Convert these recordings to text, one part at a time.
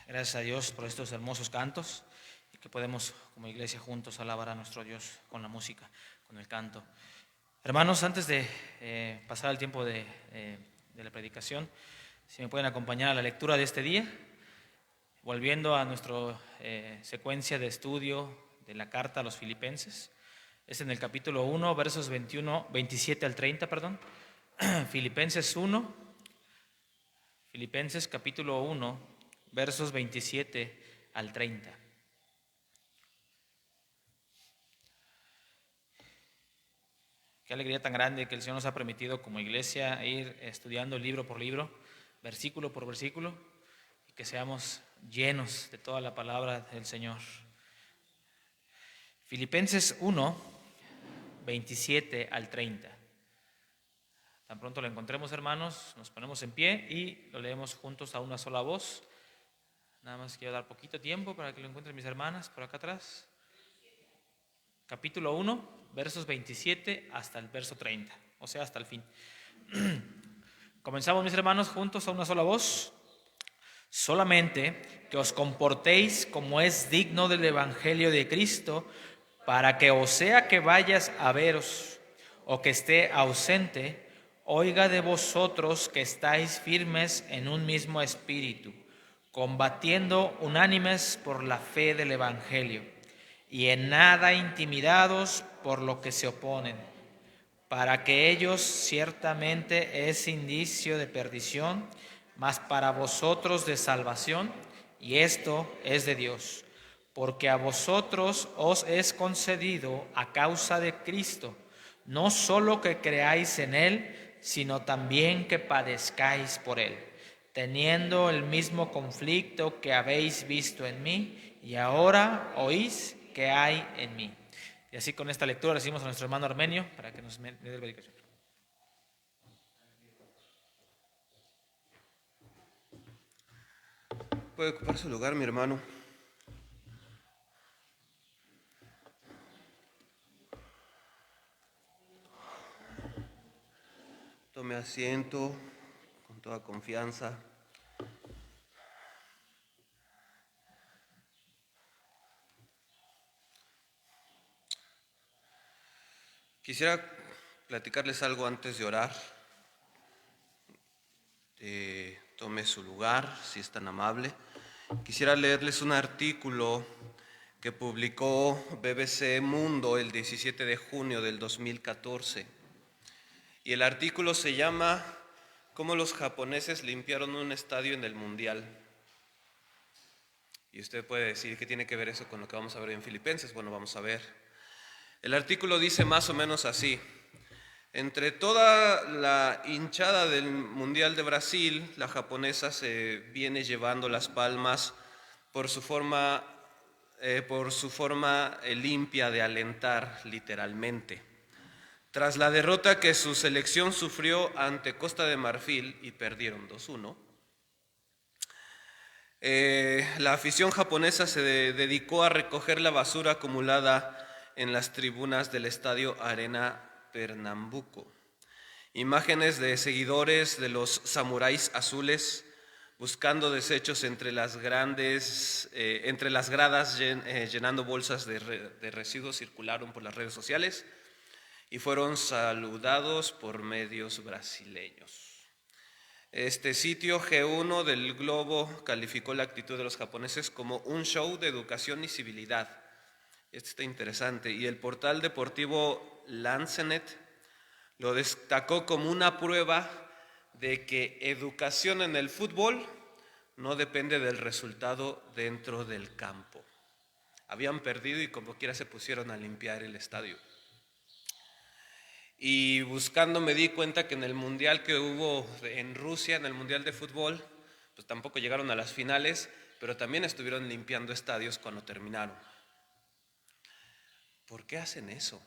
Gracias a Dios por estos hermosos cantos y que podemos como iglesia juntos alabar a nuestro Dios con la música, con el canto. Hermanos, antes de pasar al tiempo de la predicación, si me pueden acompañar a la lectura de este día, volviendo a nuestra secuencia de estudio de la carta a los Filipenses. Es en el capítulo 1, versos 27 al 30, perdón. Filipenses capítulo 1, versos 27 al 30. Qué alegría tan grande que el Señor nos ha permitido como iglesia ir estudiando libro por libro, versículo por versículo, y que seamos llenos de toda la palabra del Señor. Filipenses 1, 27 al 30. Tan pronto lo encontremos, hermanos, nos ponemos en pie y lo leemos juntos a una sola voz. Nada más quiero dar poquito tiempo para que lo encuentren mis hermanas por acá atrás. Capítulo 1, versos 27 hasta el verso 30, o sea, hasta el fin. Comenzamos, mis hermanos, juntos a una sola voz. Solamente que os comportéis como es digno del evangelio de Cristo, para que o sea que vayas a veros o que esté ausente, oiga de vosotros que estáis firmes en un mismo espíritu, combatiendo unánimes por la fe del evangelio, y en nada intimidados por lo que se oponen, para que ellos ciertamente es indicio de perdición, mas para vosotros de salvación, y esto es de Dios, porque a vosotros os es concedido a causa de Cristo, no solo que creáis en Él, sino también que padezcáis por Él, teniendo el mismo conflicto que habéis visto en mí, y ahora oís que hay en mí. Y así con esta lectura recibimos a nuestro hermano Armenio para que nos dé la predicación. Puede ocupar su lugar, mi hermano. Tome asiento con toda confianza. Quisiera platicarles algo antes de orar. Tome su lugar, si es tan amable. Quisiera leerles un artículo que publicó BBC Mundo el 17 de junio del 2014. Y el artículo se llama ¿Cómo los japoneses limpiaron un estadio en el Mundial? Y usted puede decir, ¿qué tiene que ver eso con lo que vamos a ver en Filipenses? Bueno, vamos a ver. El artículo dice más o menos así: entre toda la hinchada del Mundial de Brasil, la japonesa se viene llevando las palmas por su forma limpia de alentar, literalmente. Tras la derrota que su selección sufrió ante Costa de Marfil y perdieron 2-1, la afición japonesa se dedicó a recoger la basura acumulada en las tribunas del estadio Arena Pernambuco. Imágenes de seguidores de los samuráis azules buscando desechos entre las gradas llenando bolsas de residuos circularon por las redes sociales y fueron saludados por medios brasileños. Este sitio G1 del Globo calificó la actitud de los japoneses como un show de educación y civilidad. Esto está interesante. Y el portal deportivo Lancenet lo destacó como una prueba de que educación en el fútbol no depende del resultado dentro del campo. Habían perdido y como quiera se pusieron a limpiar el estadio. Y buscando me di cuenta que en el mundial que hubo en Rusia, en el mundial de fútbol, pues tampoco llegaron a las finales, pero también estuvieron limpiando estadios cuando terminaron. ¿Por qué hacen eso?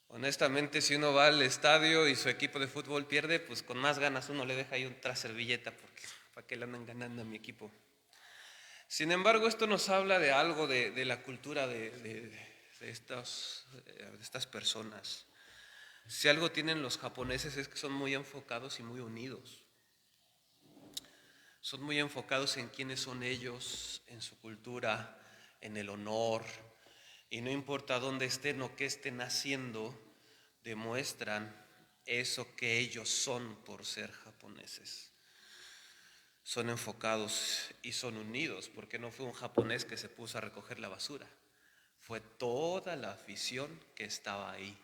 Honestamente, si uno va al estadio y su equipo de fútbol pierde, pues con más ganas uno le deja ahí otra servilleta, porque ¿para qué le andan ganando a mi equipo? Sin embargo, esto nos habla de algo de la cultura de estas personas. Si algo tienen los japoneses es que son muy enfocados y muy unidos. son muy enfocados en quiénes son ellos, en su cultura, en el honor, y no importa dónde estén o qué estén haciendo, demuestran eso que ellos son por ser japoneses. Son enfocados y son unidos, porque no fue un japonés que se puso a recoger la basura, fue toda la afición que estaba ahí.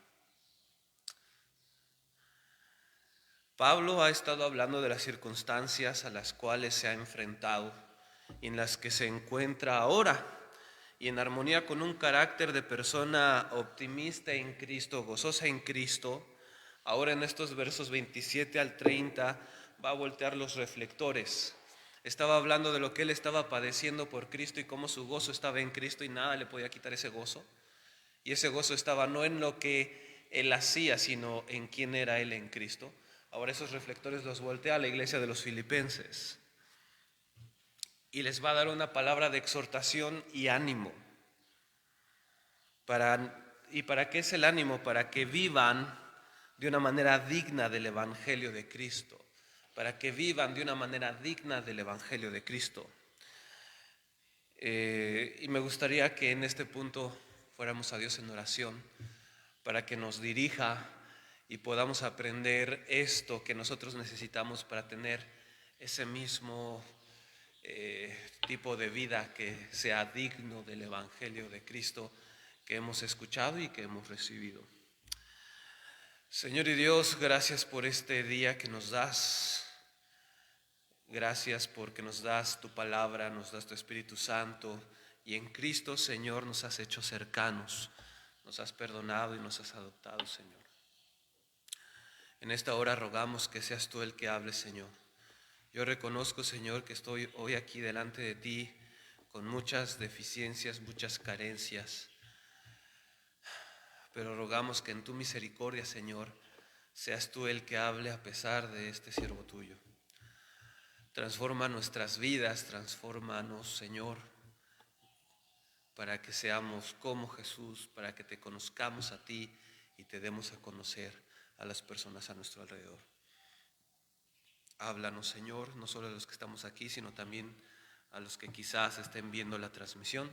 Pablo ha estado hablando de las circunstancias a las cuales se ha enfrentado y en las que se encuentra ahora, y en armonía con un carácter de persona optimista en Cristo, gozosa en Cristo. Ahora en estos versos 27 al 30 va a voltear los reflectores. Estaba hablando de lo que él estaba padeciendo por Cristo y cómo su gozo estaba en Cristo y nada le podía quitar ese gozo. Y ese gozo estaba no en lo que él hacía, sino en quién era él en Cristo. Ahora esos reflectores los voltea a la iglesia de los filipenses y les va a dar una palabra de exhortación y ánimo. ¿Y para qué es el ánimo? Para que vivan de una manera digna del Evangelio de Cristo. Para que vivan de una manera digna del Evangelio de Cristo. Y me gustaría que en este punto fuéramos a Dios en oración para que nos dirija y podamos aprender esto que nosotros necesitamos para tener ese mismo tipo de vida que sea digno del Evangelio de Cristo que hemos escuchado y que hemos recibido. Señor y Dios, gracias por este día que nos das. Gracias porque nos das tu palabra, nos das tu Espíritu Santo y en Cristo, Señor, nos has hecho cercanos, nos has perdonado y nos has adoptado, Señor. En esta hora rogamos que seas tú el que hable, Señor. Yo reconozco, Señor, que estoy hoy aquí delante de ti con muchas deficiencias, muchas carencias, pero rogamos que en tu misericordia, Señor, seas tú el que hable a pesar de este siervo tuyo. Transforma nuestras vidas, transfórmanos, Señor, para que seamos como Jesús, para que te conozcamos a ti y te demos a conocer a las personas a nuestro alrededor. Háblanos, Señor, no solo a los que estamos aquí, sino también a los que quizás estén viendo la transmisión.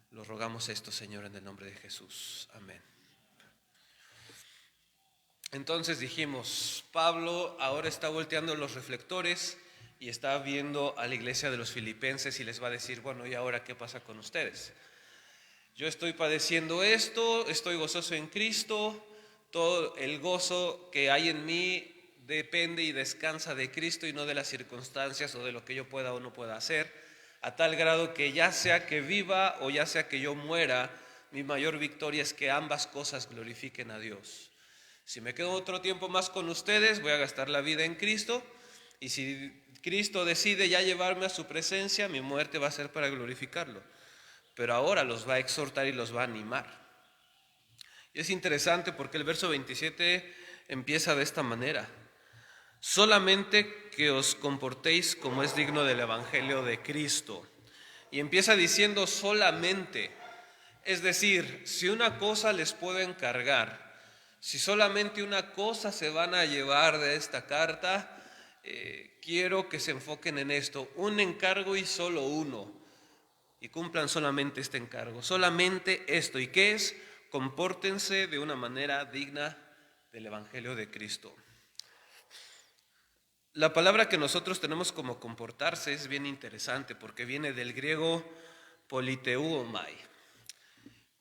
Lo rogamos esto, Señor, en el nombre de Jesús. Amén. Entonces dijimos, Pablo ahora está volteando los reflectores y está viendo a la iglesia de los filipenses y les va a decir, bueno, ¿y ahora qué pasa con ustedes? Yo estoy padeciendo esto, estoy gozoso en Cristo, todo el gozo que hay en mí depende y descansa de Cristo y no de las circunstancias o de lo que yo pueda o no pueda hacer, a tal grado que ya sea que viva o ya sea que yo muera, mi mayor victoria es que ambas cosas glorifiquen a Dios. Si me quedo otro tiempo más con ustedes, voy a gastar la vida en Cristo, y si Cristo decide ya llevarme a su presencia, mi muerte va a ser para glorificarlo. Pero ahora los va a exhortar y los va a animar. Y es interesante porque el verso 27 empieza de esta manera: solamente que os comportéis como es digno del Evangelio de Cristo. Y empieza diciendo solamente, es decir, si una cosa les puedo encargar, si solamente una cosa se van a llevar de esta carta, quiero que se enfoquen en esto, un encargo y solo uno, y cumplan solamente este encargo, solamente esto. ¿Y qué es? Compórtense de una manera digna del Evangelio de Cristo. La palabra que nosotros tenemos como comportarse es bien interesante porque viene del griego politeuomai,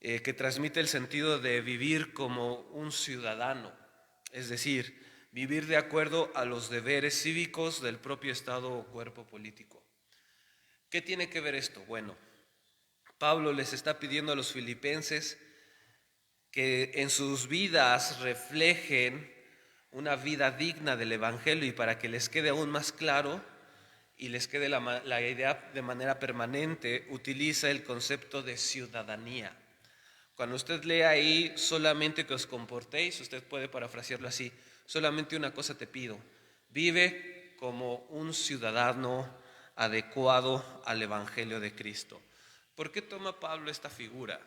que transmite el sentido de vivir como un ciudadano, es decir, vivir de acuerdo a los deberes cívicos del propio Estado o cuerpo político. ¿Qué tiene que ver esto? Bueno, Pablo les está pidiendo a los filipenses que en sus vidas reflejen una vida digna del Evangelio, y para que les quede aún más claro y les quede la idea de manera permanente, utiliza el concepto de ciudadanía. Cuando usted lee ahí solamente que os comportéis, usted puede parafrasearlo así: solamente una cosa te pido, vive como un ciudadano adecuado al Evangelio de Cristo. ¿Por qué toma Pablo esta figura?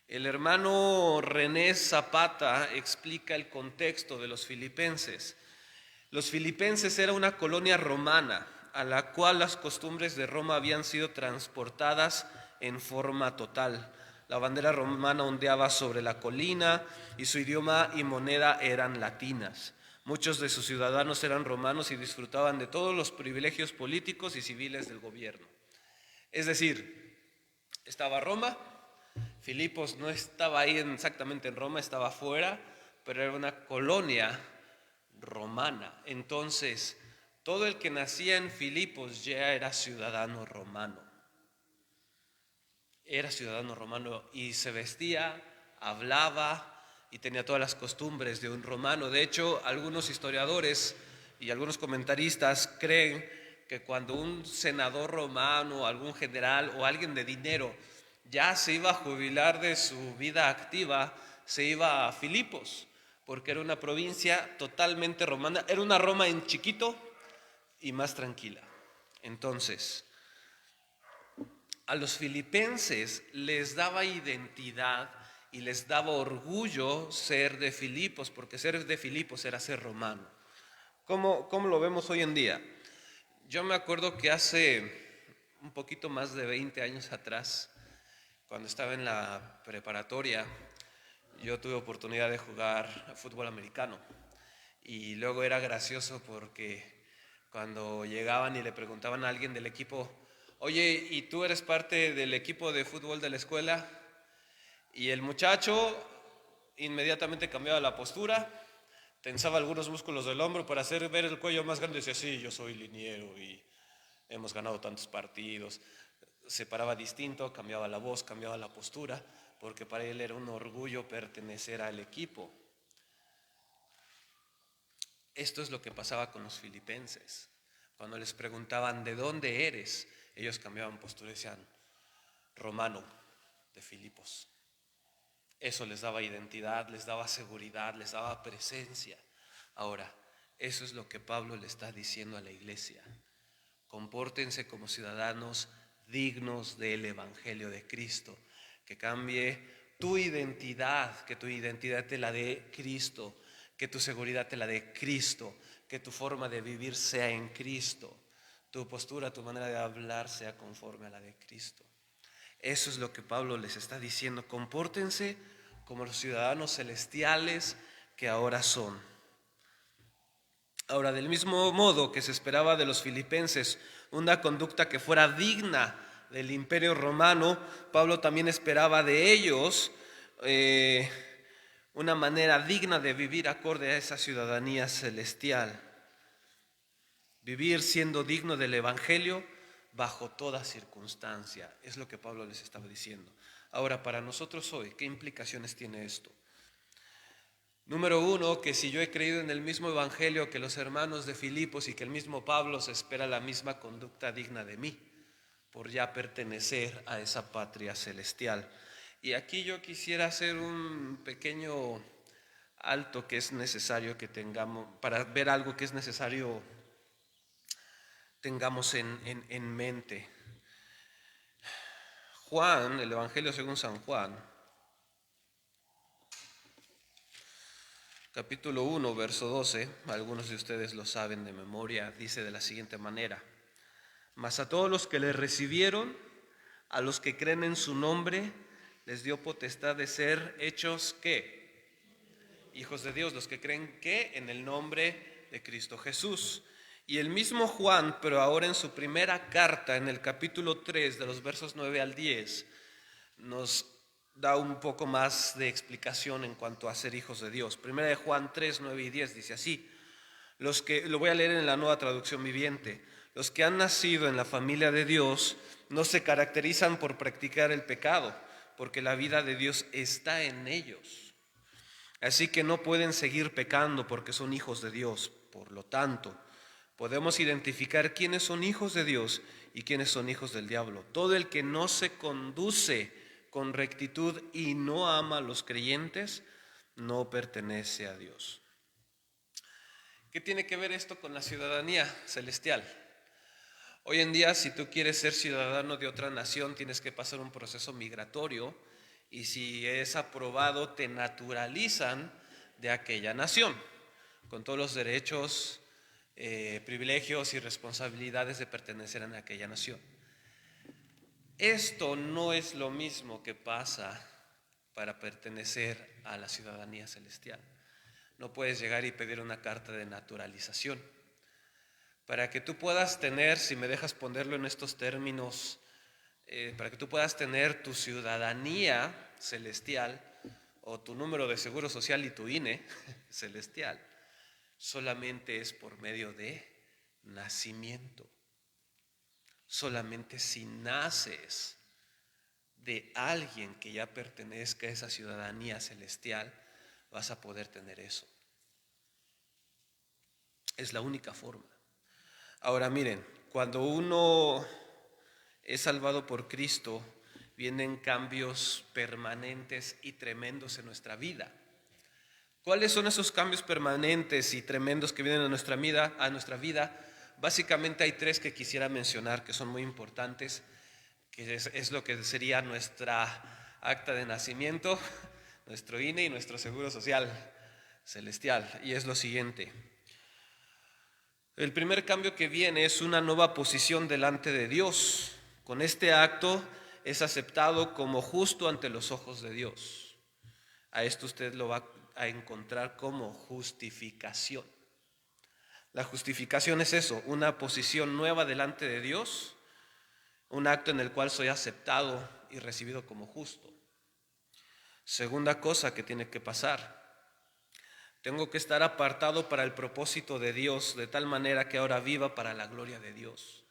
El hermano René Zapata explica el contexto de los filipenses. Los filipenses era una colonia romana, a la cual las costumbres de Roma habían sido transportadas en forma total. La bandera romana ondeaba sobre la colina y su idioma y moneda eran latinas. Muchos de sus ciudadanos eran romanos y disfrutaban de todos los privilegios políticos y civiles del gobierno. Es decir, estaba Roma, Filipos no estaba ahí exactamente en Roma, estaba afuera, pero era una colonia romana. Entonces, todo el que nacía en Filipos ya era ciudadano romano. Era ciudadano romano y se vestía, hablaba y tenía todas las costumbres de un romano. De hecho, algunos historiadores y algunos comentaristas creen que cuando un senador romano, algún general o alguien de dinero ya se iba a jubilar de su vida activa, se iba a Filipos, porque era una provincia totalmente romana, era una Roma en chiquito y más tranquila. Entonces, a los filipenses les daba identidad y les daba orgullo ser de Filipos, porque ser de Filipos era ser romano. ¿Cómo lo vemos hoy en día? Yo me acuerdo que hace un poquito más de 20 años atrás, cuando estaba en la preparatoria, yo tuve oportunidad de jugar fútbol americano y luego era gracioso porque cuando llegaban y le preguntaban a alguien del equipo, oye, ¿y tú eres parte del equipo de fútbol de la escuela? Y el muchacho inmediatamente cambiaba la postura, tensaba algunos músculos del hombro para hacer ver el cuello más grande y decía, sí, yo soy liniero y hemos ganado tantos partidos. Se paraba distinto, cambiaba la voz, cambiaba la postura, porque para él era un orgullo pertenecer al equipo. Esto es lo que pasaba con los filipenses. Cuando les preguntaban, ¿de dónde eres? Ellos cambiaban postura y decían, romano, de Filipos. Eso les daba identidad, les daba seguridad, les daba presencia. Ahora, eso es lo que Pablo le está diciendo a la iglesia. Compórtense como ciudadanos dignos del Evangelio de Cristo. Que cambie tu identidad, que tu identidad te la dé Cristo, que tu seguridad te la dé Cristo, que tu forma de vivir sea en Cristo, tu postura, tu manera de hablar sea conforme a la de Cristo. Eso es lo que Pablo les está diciendo. Compórtense como los ciudadanos celestiales que ahora son. Ahora, del mismo modo que se esperaba de los filipenses una conducta que fuera digna del imperio romano, Pablo también esperaba de ellos una manera digna de vivir acorde a esa ciudadanía celestial. Vivir siendo digno del Evangelio bajo toda circunstancia. Es lo que Pablo les estaba diciendo. Ahora, para nosotros hoy, ¿qué implicaciones tiene esto? Número uno, que si yo he creído en el mismo Evangelio que los hermanos de Filipos y que el mismo Pablo, se espera la misma conducta digna de mí, por ya pertenecer a esa patria celestial. Y aquí yo quisiera hacer un pequeño alto que es necesario que tengamos, para ver algo que es necesario tengamos en mente. Juan, el Evangelio según San Juan, capítulo 1, verso 12, algunos de ustedes lo saben de memoria, dice de la siguiente manera: mas a todos los que le recibieron, a los que creen en su nombre, les dio potestad de ser hechos, ¿qué? Hijos de Dios, los que creen que en el nombre de Cristo Jesús. Y el mismo Juan, pero ahora en su primera carta, en el capítulo 3, de los versos 9 al 10, nos da un poco más de explicación en cuanto a ser hijos de Dios. Primera de Juan 3, 9 y 10 dice así, lo voy a leer en la Nueva Traducción Viviente: los que han nacido en la familia de Dios no se caracterizan por practicar el pecado, porque la vida de Dios está en ellos. Así que no pueden seguir pecando porque son hijos de Dios. Por lo tanto, podemos identificar quiénes son hijos de Dios y quiénes son hijos del diablo. Todo el que no se conduce con rectitud y no ama a los creyentes, no pertenece a Dios. ¿Qué tiene que ver esto con la ciudadanía celestial? Hoy en día, si tú quieres ser ciudadano de otra nación, tienes que pasar un proceso migratorio, y si es aprobado, te naturalizan de aquella nación, con todos los derechos privilegios y responsabilidades de pertenecer a aquella nación. Esto no es lo mismo que pasa para pertenecer a la ciudadanía celestial. No puedes llegar y pedir una carta de naturalización. Para que tú puedas tener, si me dejas ponerlo en estos términos, para que tú puedas tener tu ciudadanía celestial o tu número de seguro social y tu INE celestial, solamente es por medio de nacimiento. Solamente si naces de alguien que ya pertenezca a esa ciudadanía celestial, vas a poder tener eso. Es la única forma. Ahora miren, cuando uno es salvado por Cristo, vienen cambios permanentes y tremendos en nuestra vida. ¿Cuáles son esos cambios permanentes y tremendos que vienen a nuestra vida? Básicamente hay 3 que quisiera mencionar que son muy importantes, que es lo que sería nuestra acta de nacimiento, nuestro INE y nuestro seguro social celestial. Y es lo siguiente. El primer cambio que viene es una nueva posición delante de Dios. Con este acto es aceptado como justo ante los ojos de Dios. A esto usted lo va a encontrar como justificación. La justificación es eso, una posición nueva delante de Dios, un acto en el cual soy aceptado y recibido como justo. Segunda cosa que tiene que pasar, tengo que estar apartado para el propósito de Dios, de tal manera que ahora viva para la gloria de Dios.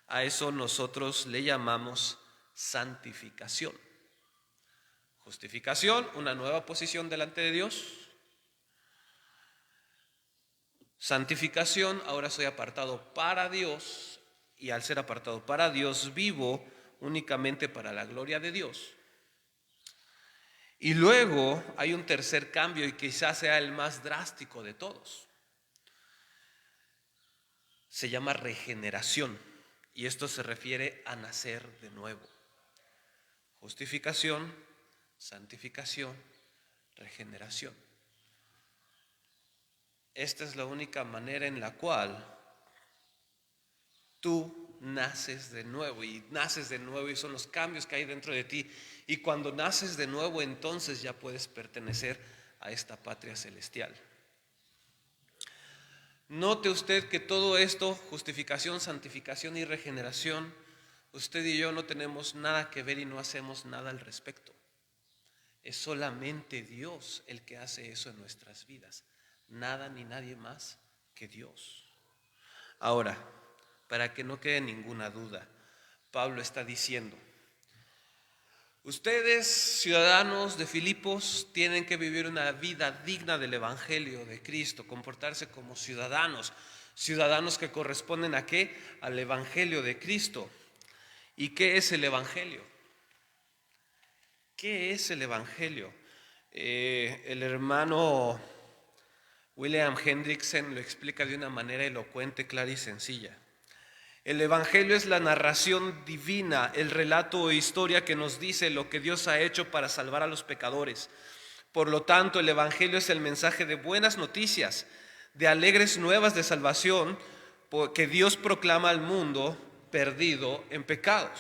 A eso nosotros le llamamos santificación. Justificación, una nueva posición delante de Dios. Santificación, ahora soy apartado para Dios, y al ser apartado para Dios, vivo únicamente para la gloria de Dios. Y luego hay un tercer cambio, y quizás sea el más drástico de todos. Se llama regeneración, y esto se refiere a nacer de nuevo. Justificación, santificación, regeneración. Esta es la única manera en la cual tú naces de nuevo, y son los cambios que hay dentro de ti. Y cuando naces de nuevo, entonces ya puedes pertenecer a esta patria celestial. Note usted que todo esto, justificación, santificación y regeneración, usted y yo no tenemos nada que ver y no hacemos nada al respecto. Es solamente Dios el que hace eso en nuestras vidas. Nada ni nadie más que Dios. Ahora, para que no quede ninguna duda, Pablo está diciendo: ustedes, ciudadanos de Filipos, tienen que vivir una vida digna del Evangelio de Cristo, comportarse como ciudadanos que corresponden ¿a qué? Al Evangelio de Cristo. ¿Y qué es el Evangelio? ¿Qué es el Evangelio? El hermano William Hendrickson lo explica de una manera elocuente, clara y sencilla. El Evangelio es la narración divina, el relato o historia que nos dice lo que Dios ha hecho para salvar a los pecadores. Por lo tanto, el Evangelio es el mensaje de buenas noticias, de alegres nuevas de salvación que Dios proclama al mundo perdido en pecados.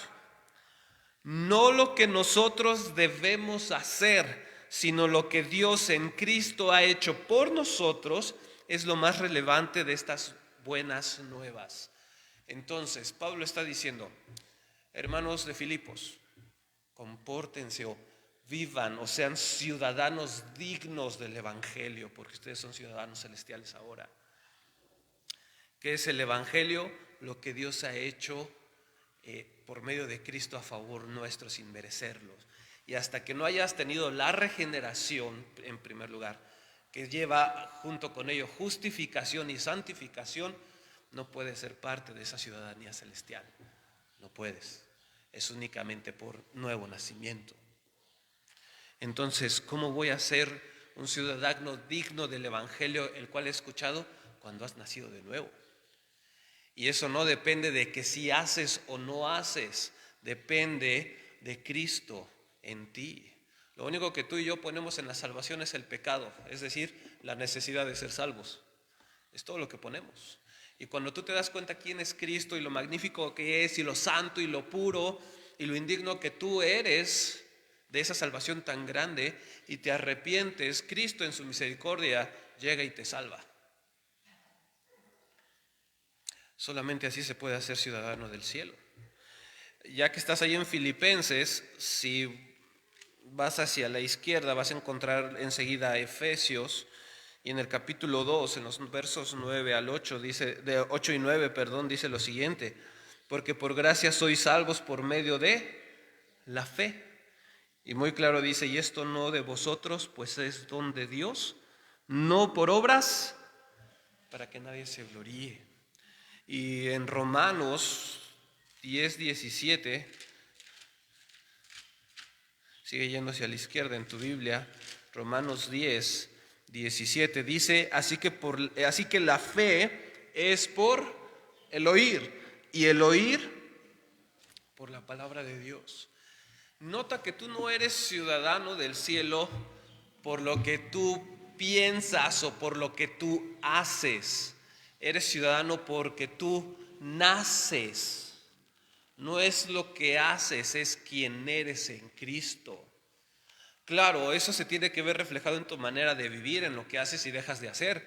No lo que nosotros debemos hacer, sino lo que Dios en Cristo ha hecho por nosotros, es lo más relevante de estas buenas nuevas. Entonces, Pablo está diciendo: hermanos de Filipos, compórtense o vivan o sean ciudadanos dignos del Evangelio, porque ustedes son ciudadanos celestiales ahora. ¿Qué es el Evangelio? Lo que Dios ha hecho por medio de Cristo a favor nuestro sin merecerlo. Y hasta que no hayas tenido la regeneración, en primer lugar, que lleva junto con ello justificación y santificación, no puedes ser parte de esa ciudadanía celestial. No puedes. Es únicamente por nuevo nacimiento. Entonces, ¿cómo voy a ser un ciudadano digno del Evangelio, el cual he escuchado? Cuando has nacido de nuevo. Y eso no depende de que si haces o no haces, depende de Cristo en ti. Lo único que tú y yo ponemos en la salvación es el pecado, es decir, la necesidad de ser salvos. Es todo lo que ponemos. Y cuando tú te das cuenta quién es Cristo y lo magnífico que es y lo santo y lo puro y lo indigno que tú eres de esa salvación tan grande y te arrepientes, Cristo en su misericordia llega y te salva. Solamente así se puede hacer ciudadano del cielo. Ya que estás ahí en Filipenses, si vas hacia la izquierda vas a encontrar enseguida Efesios, y en el capítulo 2, en los versos 9 al 8, de 8 y 9, perdón, dice lo siguiente: porque por gracia sois salvos por medio de la fe. Y muy claro dice: y esto no de vosotros, pues es don de Dios, no por obras, para que nadie se gloríe. Y en Romanos 10:17, sigue yendo hacia la izquierda en tu Biblia, Romanos 10:17 dice: así que la fe es por el oír, y el oír por la palabra de Dios. Nota que tú no eres ciudadano del cielo por lo que tú piensas o por lo que tú haces. Eres ciudadano porque tú naces. No es lo que haces, es quien eres en Cristo. Claro, eso se tiene que ver reflejado en tu manera de vivir, en lo que haces y dejas de hacer.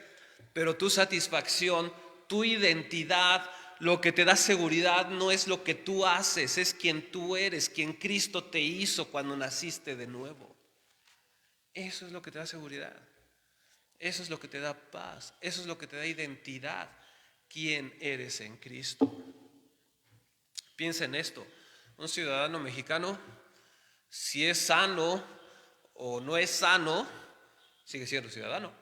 Pero tu satisfacción, tu identidad, lo que te da seguridad no es lo que tú haces, es quien tú eres, quien Cristo te hizo cuando naciste de nuevo. Eso es lo que te da seguridad. Eso es lo que te da paz. Eso es lo que te da identidad. ¿Quién eres en Cristo? Piensa en esto. Un ciudadano mexicano, si es sano o no es sano, sigue siendo ciudadano.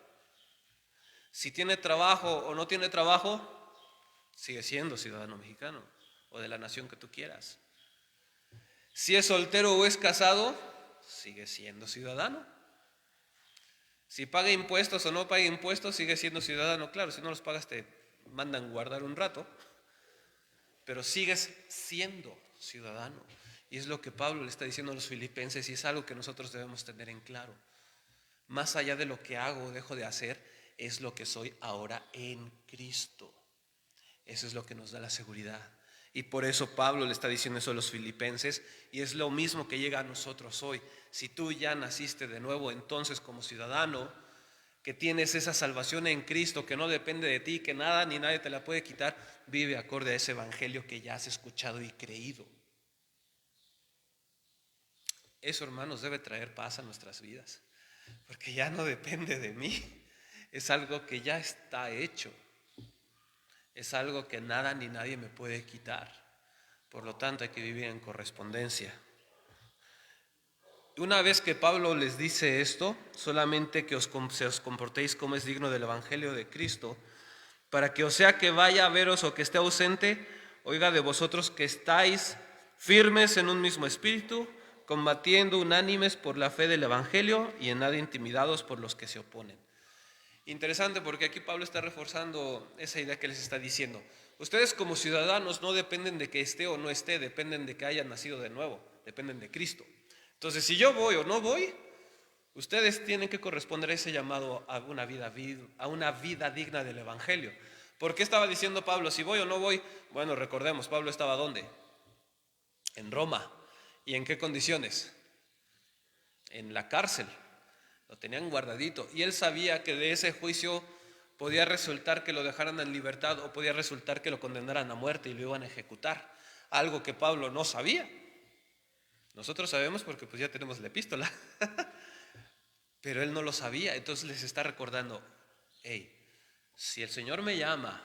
Si tiene trabajo o no tiene trabajo, sigue siendo ciudadano mexicano o de la nación que tú quieras. Si es soltero o es casado, sigue siendo ciudadano. Si paga impuestos o no paga impuestos, sigue siendo ciudadano. Claro, si no los pagas te mandan guardar un rato, pero sigues siendo ciudadano. Y es lo que Pablo le está diciendo a los filipenses, y es algo que nosotros debemos tener en claro. Más allá de lo que hago o dejo de hacer, es lo que soy ahora en Cristo. Eso es lo que nos da la seguridad. Y por eso Pablo le está diciendo eso a los filipenses, y es lo mismo que llega a nosotros hoy. Si tú ya naciste de nuevo, entonces como ciudadano, que tienes esa salvación en Cristo, que no depende de ti, que nada ni nadie te la puede quitar, vive acorde a ese evangelio que ya has escuchado y creído. Eso, hermanos, debe traer paz a nuestras vidas, porque ya no depende de mí, es algo que ya está hecho, es algo que nada ni nadie me puede quitar. Por lo tanto, hay que vivir en correspondencia. Una vez que Pablo les dice esto, solamente que os comportéis como es digno del evangelio de Cristo, para que o sea que vaya a veros o que esté ausente, oiga de vosotros que estáis firmes en un mismo espíritu, combatiendo unánimes por la fe del evangelio y en nada intimidados por los que se oponen. Interesante, porque aquí Pablo está reforzando esa idea que les está diciendo. Ustedes como ciudadanos no dependen de que esté o no esté, dependen de que hayan nacido de nuevo, dependen de Cristo. Entonces, si yo voy o no voy, ustedes tienen que corresponder a ese llamado a una vida digna del evangelio. ¿Por qué estaba diciendo Pablo, si voy o no voy? Bueno, recordemos, Pablo estaba ¿dónde? En Roma. ¿Y en qué condiciones? En la cárcel. Lo tenían guardadito. Y él sabía que de ese juicio podía resultar que lo dejaran en libertad o podía resultar que lo condenaran a muerte y lo iban a ejecutar. Algo que Pablo no sabía. Nosotros sabemos porque pues ya tenemos la epístola. Pero él no lo sabía. Entonces les está recordando, hey, si el Señor me llama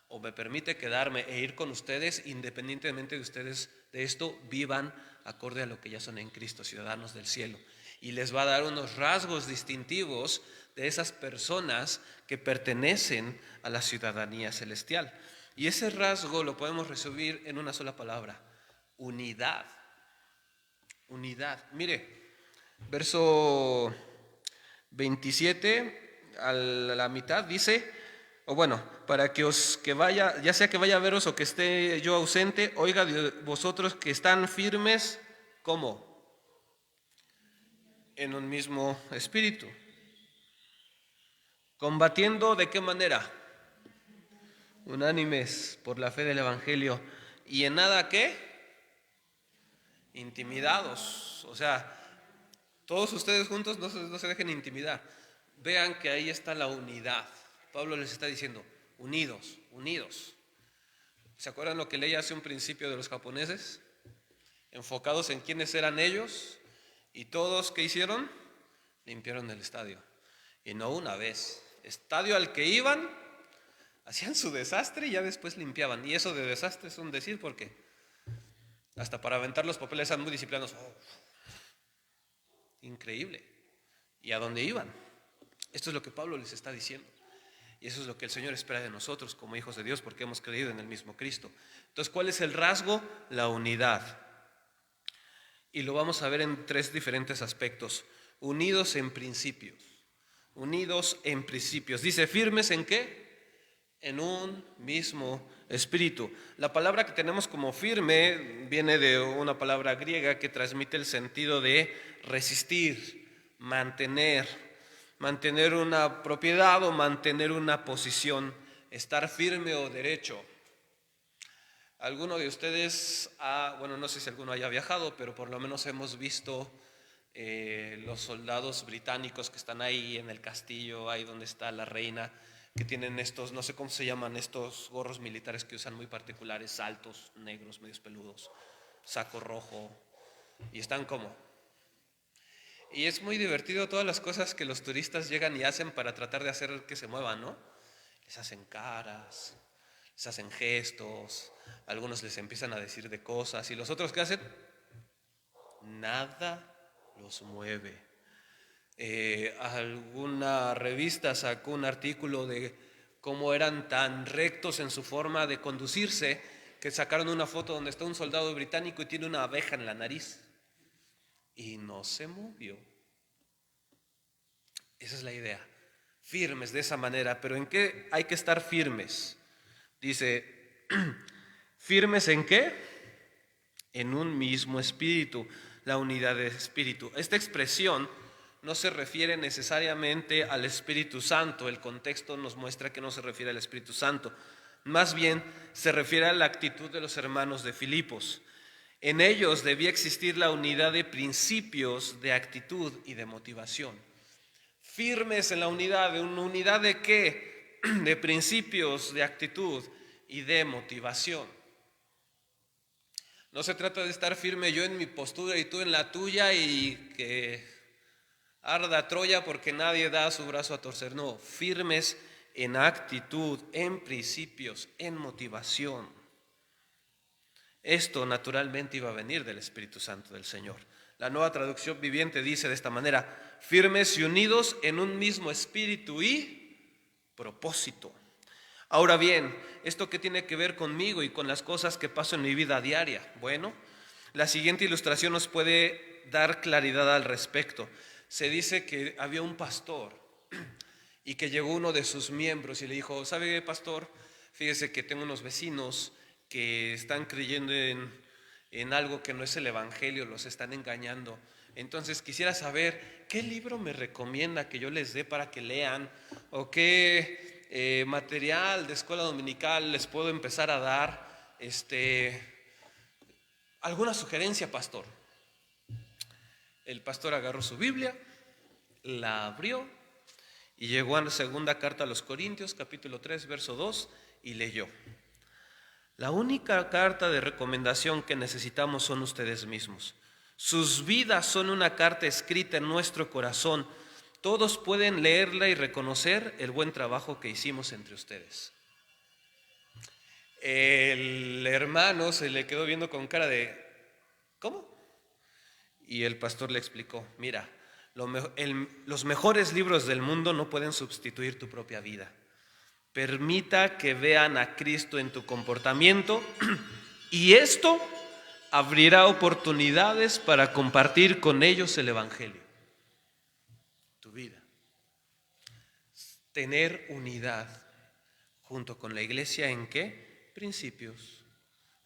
o me permite quedarme e ir con ustedes, independientemente de ustedes de esto, vivan acorde a lo que ya son en Cristo, ciudadanos del cielo. Y les va a dar unos rasgos distintivos de esas personas que pertenecen a la ciudadanía celestial. Y ese rasgo lo podemos resumir en una sola palabra: unidad. Unidad. Mire, verso 27 a la mitad dice, o bueno, para que vaya, ya sea que vaya a veros o que esté yo ausente, oiga de vosotros que están firmes, ¿cómo? En un mismo espíritu. ¿Combatiendo de qué manera? unánimes por la fe del Evangelio, y en nada ¿qué? Intimidados. O sea, todos ustedes juntos no se dejen intimidar. Vean que ahí está la unidad. Pablo les está diciendo, unidos, unidos. ¿Se acuerdan lo que leí hace un principio de los japoneses? Enfocados en quiénes eran ellos, y todos, ¿qué hicieron? Limpiaron el estadio. Y no una vez. Estadio al que iban, hacían su desastre y ya después limpiaban. Y eso de desastre es un decir porque hasta para aventar los papeles eran muy disciplinados. Increíble. ¿Y a dónde iban? Esto es lo que Pablo les está diciendo. Y eso es lo que el Señor espera de nosotros como hijos de Dios, porque hemos creído en el mismo Cristo. Entonces, ¿cuál es el rasgo? La unidad. Y lo vamos a ver en 3 diferentes aspectos. Unidos en principios. Unidos en principios. Dice, ¿firmes en qué? En un mismo espíritu. La palabra que tenemos como firme viene de una palabra griega que transmite el sentido de resistir, mantener una propiedad o mantener una posición, estar firme o derecho. Alguno de ustedes, bueno, no sé si alguno haya viajado, pero por lo menos hemos visto los soldados británicos que están ahí en el castillo, ahí donde está la reina, que tienen estos, no sé cómo se llaman, estos gorros militares que usan muy particulares, altos, negros, medios peludos, saco rojo, y están como. Y es muy divertido todas las cosas que los turistas llegan y hacen para tratar de hacer que se muevan, ¿no? Les hacen caras, les hacen gestos, algunos les empiezan a decir de cosas, y los otros ¿qué hacen? Nada los mueve. Alguna revista sacó un artículo de cómo eran tan rectos en su forma de conducirse que sacaron una foto donde está un soldado británico y tiene una abeja en la nariz y no se movió. Esa es la idea, firmes de esa manera. Pero ¿en qué hay que estar firmes? Dice, ¿firmes en qué? En un mismo espíritu, la unidad de espíritu. Esta expresión no se refiere necesariamente al Espíritu Santo. El contexto nos muestra que no se refiere al Espíritu Santo. Más bien se refiere a la actitud de los hermanos de Filipos. En ellos debía existir la unidad de principios, de actitud y de motivación. Firmes en la unidad. ¿De una unidad de qué? De principios, de actitud y de motivación. No se trata de estar firme yo en mi postura y tú en la tuya y que arda Troya porque nadie da su brazo a torcer. No, firmes en actitud, en principios, en motivación. Esto naturalmente iba a venir del Espíritu Santo del Señor. La Nueva Traducción Viviente dice de esta manera: firmes y unidos en un mismo espíritu y propósito. Ahora bien, ¿esto qué tiene que ver conmigo y con las cosas que paso en mi vida diaria? Bueno, la siguiente ilustración nos puede dar claridad al respecto. Se dice que había un pastor y que llegó uno de sus miembros y le dijo: ¿sabe qué, pastor? Fíjese que tengo unos vecinos que están creyendo en algo que no es el Evangelio, los están engañando. Entonces quisiera saber qué libro me recomienda que yo les dé para que lean, o qué material de escuela dominical les puedo empezar a dar. ¿Alguna sugerencia, pastor? El pastor agarró su Biblia, la abrió y llegó a la segunda carta a los Corintios, capítulo 3, verso 2, y leyó: la única carta de recomendación que necesitamos son ustedes mismos. Sus vidas son una carta escrita en nuestro corazón. Todos pueden leerla y reconocer el buen trabajo que hicimos entre ustedes. El hermano se le quedó viendo con cara de ¿cómo? Y el pastor le explicó: mira, los mejores libros del mundo no pueden sustituir tu propia vida. Permita que vean a Cristo en tu comportamiento y esto abrirá oportunidades para compartir con ellos el Evangelio. Tu vida. Tener unidad junto con la iglesia, ¿en qué? Principios,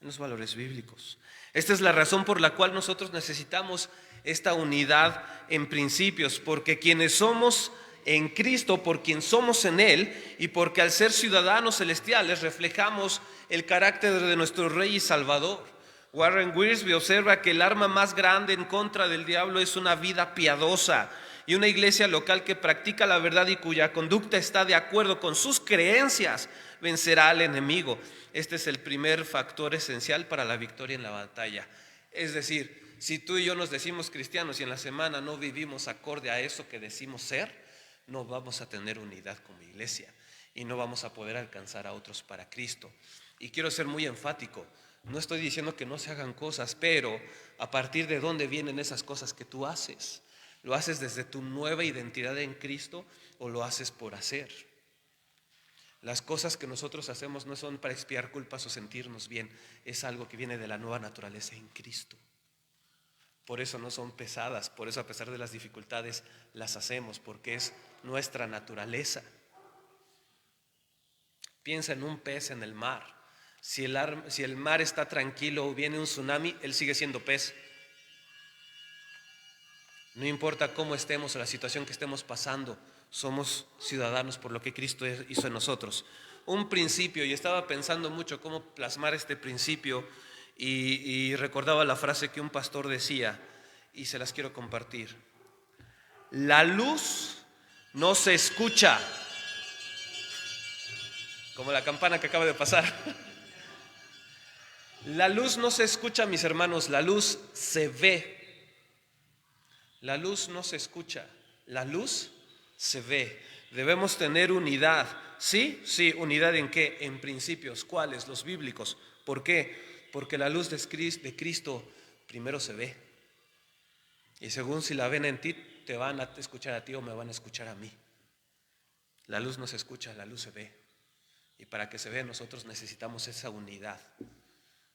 en los valores bíblicos. Esta es la razón por la cual nosotros necesitamos esta unidad en principios, porque quienes somos en Cristo, por quien somos en Él, y porque al ser ciudadanos celestiales reflejamos el carácter de nuestro Rey y Salvador. Warren Wiersbe observa que el arma más grande en contra del diablo es una vida piadosa, y una iglesia local que practica la verdad y cuya conducta está de acuerdo con sus creencias vencerá al enemigo. Este es el primer factor esencial para la victoria en la batalla. Es decir, si tú y yo nos decimos cristianos y en la semana no vivimos acorde a eso que decimos ser, no vamos a tener unidad como iglesia y no vamos a poder alcanzar a otros para Cristo. Y quiero ser muy enfático, no estoy diciendo que no se hagan cosas, pero a partir de dónde vienen esas cosas que tú haces. ¿Lo haces desde tu nueva identidad en Cristo o lo haces por hacer? Las cosas que nosotros hacemos no son para expiar culpas o sentirnos bien, es algo que viene de la nueva naturaleza en Cristo. Por eso no son pesadas, por eso a pesar de las dificultades las hacemos, porque es nuestra naturaleza. Piensa en un pez en el mar. Si el mar está tranquilo o viene un tsunami, él sigue siendo pez. No importa cómo estemos o la situación que estemos pasando, somos ciudadanos por lo que Cristo hizo en nosotros. Un principio, y estaba pensando mucho cómo plasmar este principio, y recordaba la frase que un pastor decía, y se las quiero compartir. La luz no se escucha, como la campana que acaba de pasar. La luz no se escucha, mis hermanos, la luz se ve. La luz no se escucha, la luz se ve. Debemos tener unidad. ¿Sí? Sí, ¿unidad en qué? En principios. ¿Cuáles? Los bíblicos. ¿Por qué? Porque la luz de Cristo primero se ve. Y según si la ven en ti, te van a escuchar a ti o me van a escuchar a mí. La luz no se escucha, la luz se ve. Y para que se vea, nosotros necesitamos esa unidad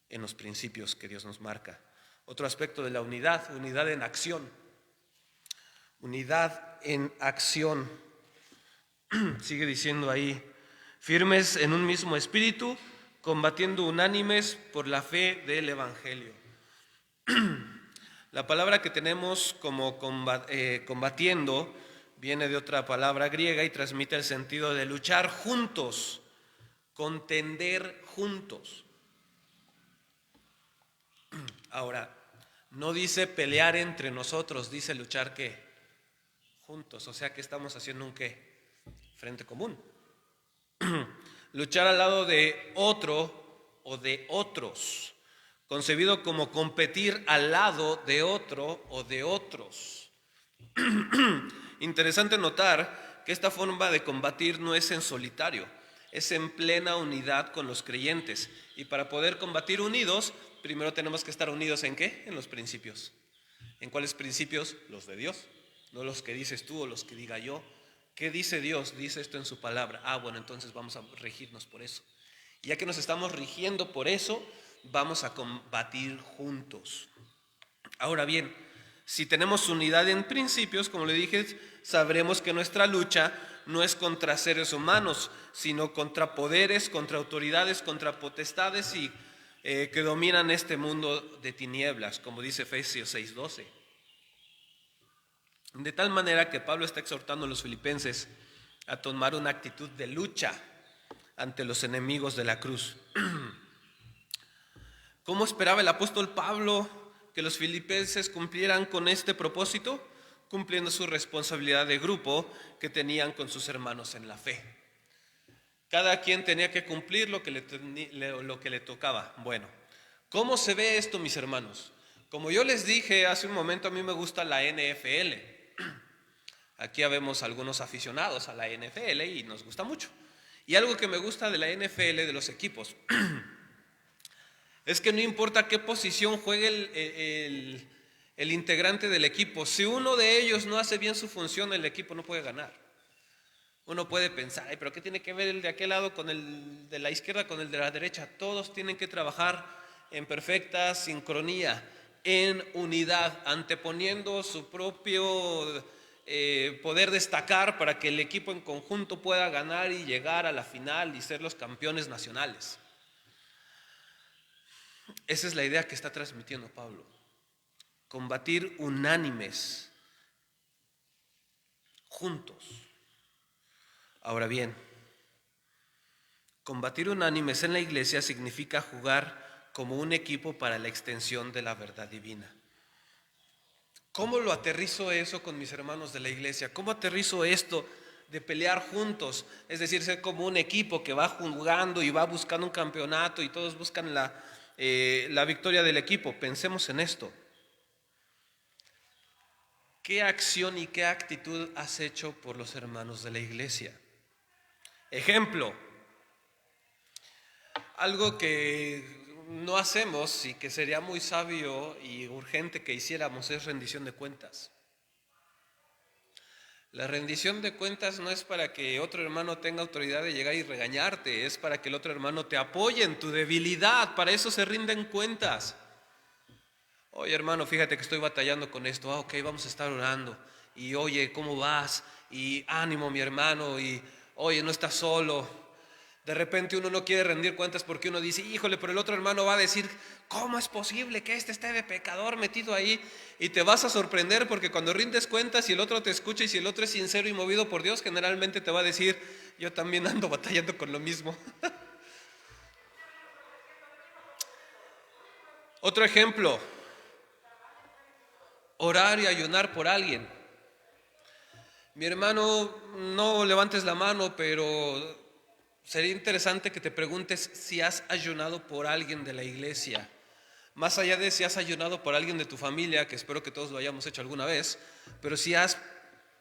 en los principios que Dios nos marca. Otro aspecto de la unidad, unidad en acción. Unidad en acción. Sigue diciendo ahí, firmes en un mismo espíritu, combatiendo unánimes por la fe del Evangelio. La palabra que tenemos como combatiendo viene de otra palabra griega y transmite el sentido de luchar juntos, contender juntos. Ahora, no dice pelear entre nosotros, dice luchar ¿qué? Juntos, o sea que estamos haciendo un ¿qué? Frente común. Luchar al lado de otro o de otros, concebido como competir al lado de otro o de otros. Interesante notar que esta forma de combatir no es en solitario, es en plena unidad con los creyentes. Y para poder combatir unidos, primero tenemos que estar unidos ¿en qué? En los principios. ¿En cuáles principios? Los de Dios. No los que dices tú o los que diga yo. ¿Qué dice Dios? Dice esto en su palabra. Bueno, entonces vamos a regirnos por eso. Y ya que nos estamos rigiendo por eso, vamos a combatir juntos. Ahora bien, si tenemos unidad en principios, como le dije, sabremos que nuestra lucha no es contra seres humanos, sino contra poderes, contra autoridades, contra potestades y que dominan este mundo de tinieblas, como dice Efesios 6:12. De tal manera que Pablo está exhortando a los filipenses a tomar una actitud de lucha ante los enemigos de la cruz. ¿Cómo esperaba el apóstol Pablo que los filipenses cumplieran con este propósito? Cumpliendo su responsabilidad de grupo que tenían con sus hermanos en la fe. Cada quien tenía que cumplir lo que le tocaba. Bueno, ¿cómo se ve esto, mis hermanos? Como yo les dije hace un momento, a mí me gusta la NFL. Aquí habemos algunos aficionados a la NFL y nos gusta mucho. Y algo que me gusta de la NFL, de los equipos, es que no importa qué posición juegue el integrante del equipo, si uno de ellos no hace bien su función, el equipo no puede ganar. Uno puede pensar, pero ¿qué tiene que ver el de aquel lado con el de la izquierda con el de la derecha? Todos tienen que trabajar en perfecta sincronía, en unidad, anteponiendo su propio poder destacar para que el equipo en conjunto pueda ganar y llegar a la final y ser los campeones nacionales. Esa es la idea que está transmitiendo Pablo. Combatir unánimes, juntos. Ahora bien, combatir unánimes en la iglesia significa jugar como un equipo para la extensión de la verdad divina. ¿Cómo lo aterrizo eso con mis hermanos de la iglesia? ¿Cómo aterrizo esto de pelear juntos? Es decir, ser como un equipo que va jugando y va buscando un campeonato y todos buscan la victoria del equipo. Pensemos en esto. ¿Qué acción y qué actitud has hecho por los hermanos de la iglesia? Ejemplo, algo que no hacemos y que sería muy sabio y urgente que hiciéramos es rendición de cuentas. La rendición de cuentas no es para que otro hermano tenga autoridad de llegar y regañarte, es para que el otro hermano te apoye en tu debilidad, para eso se rinden cuentas. Oye hermano, fíjate que estoy batallando con esto, ok, vamos a estar orando, y oye, ¿cómo vas? Y ánimo mi hermano, y oye, no estás solo. De repente uno no quiere rendir cuentas porque uno dice, híjole, pero el otro hermano va a decir, ¿cómo es posible que este esté de pecador metido ahí? Y te vas a sorprender porque cuando rindes cuentas y el otro te escucha y si el otro es sincero y movido por Dios, generalmente te va a decir, yo también ando batallando con lo mismo. Otro ejemplo, orar y ayunar por alguien. Mi hermano, no levantes la mano, pero sería interesante que te preguntes si has ayunado por alguien de la iglesia. Más allá de si has ayunado por alguien de tu familia, que espero que todos lo hayamos hecho alguna vez, pero si has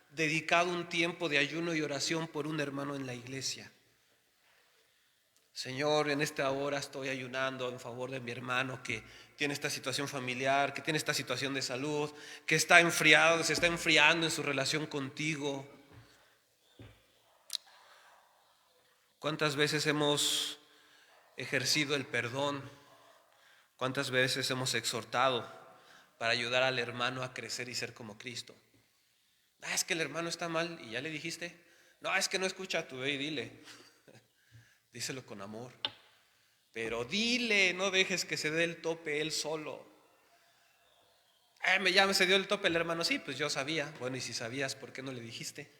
dedicado un tiempo de ayuno y oración por un hermano en la iglesia. Señor, en esta hora estoy ayunando en favor de mi hermano que tiene esta situación familiar, que tiene esta situación de salud, que está enfriado, se está enfriando en su relación contigo. ¿Cuántas veces hemos ejercido el perdón? ¿Cuántas veces hemos exhortado para ayudar al hermano a crecer y ser como Cristo? Es que el hermano está mal y ya le dijiste. No, es que no escucha, tú ve y dile. Díselo con amor. Pero dile, no dejes que se dé el tope él solo. Ya me se dio el tope el hermano. Sí, pues yo sabía. Bueno, y si sabías, ¿por qué no le dijiste?